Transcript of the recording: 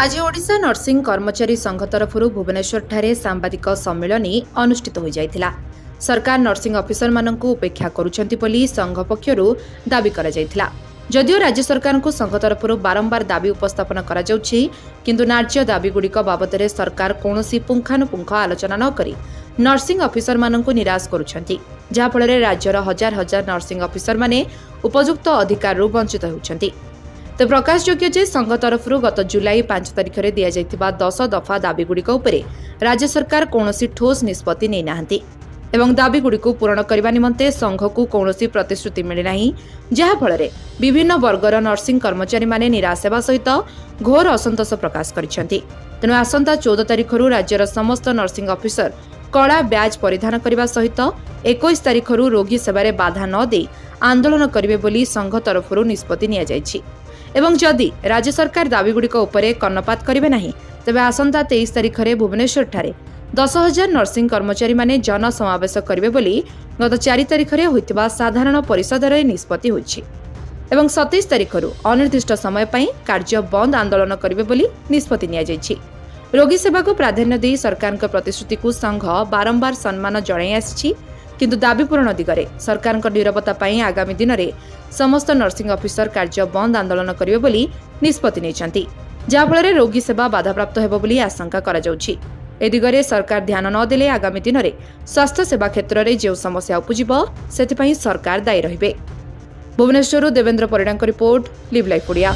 आज ओडिशा नर्सिंग कर्मचारी संघ तरफ भुवनेश्वर सांबादिक सम्मेलन अनुष्ठित हो जाइथिला। सरकार नर्सिंग अफिसर मानकु उपेक्षा करुछंती बोली संघ पक्षरु दाबी करा जाइथिला। जदियो राज्य सरकार को संघ तरफ बारंबार दाबी उपस्थापन करा जाउछि, किंतु न्याय्य दाबी गुड़िक बाबदरे सरकार कौनसी पुंखानुपुंख आलोचना न करी नर्सिंग अफिसर मानकु निराश करुछंती, जहा फଳରେ राज्यर हजार हजार नर्सिंग अफिसर माने उपयुक्त अधिकारु वंचित होउछंती। तो प्रकाशयोग्य जे संघ तरफ गत जुलाई 5 तारिख में दि जाइथिबा 10 दफा दाबीगुड़िक उपरे राज्य सरकार कौनसी ठोस निष्पत्ति नै नाहंती एवं दाबीगुड़िक पूरण करने निमंते संघ को कौनसी प्रतिश्रुति मिले नाही, जहा फଳରେ विभिन्न वर्गर नर्सिंग कर्मचारी माने निराश हेबा सहित घोर असंतोष प्रकाश करिसेंती। तेणु आसंता 14 तारिख राज्यर समस्त नर्सिंग अफिसर कला ब्याज परिधान करने सहित 21 तारिख रोगी सेवारे बाधा न दे आंदोलन करिवे बोली संघ तरफ निष्पत्ति निया जाइछि। एवं जदि राज्य सरकार दाबीगुड़िक उपरे कर्णपात करिवे नाही, तेबे आसंता 23 तारिख में भुवनेश्वर ठारे 10,000 नर्सिंग कर्मचारी माने जन समावेश करिवे बोली गत 4 तारिख में होइतिबा साधारण परिषदर निष्पत्ति होइछि एवं 27 तारिख अनिर्दिष्ट समय पई कार्य बंद आंदोलन करिवे बोली निष्पत्ति निया जाइछि। रोगी सेवा को प्राधान्य दे सरकार प्रतिश्रुति को संघ बारंबार सम्मान जणाई आसिछि, किंतु दाबी पूरण दिगरे सरकार निरवता पई आगामी दिन में समस्त नर्सिंग अफिसर कार्य बंद आंदोलन करिवे बोली निष्पत्ति नेछंती, जहा फଳରେ रोगी सेवा बाधाप्राप्त हेबो बोली आशंका करा जाउछि। ए दिगरे सरकार ध्यान न देले आगामी दिन में स्वास्थ्य सेवा क्षेत्र में जो समस्या उपजिबो सेति पई सरकार दायी रहिबे। भुवनेश्वर देवेंद्र परिडांक रिपोर्ट, लिव लाइफ ओडिया।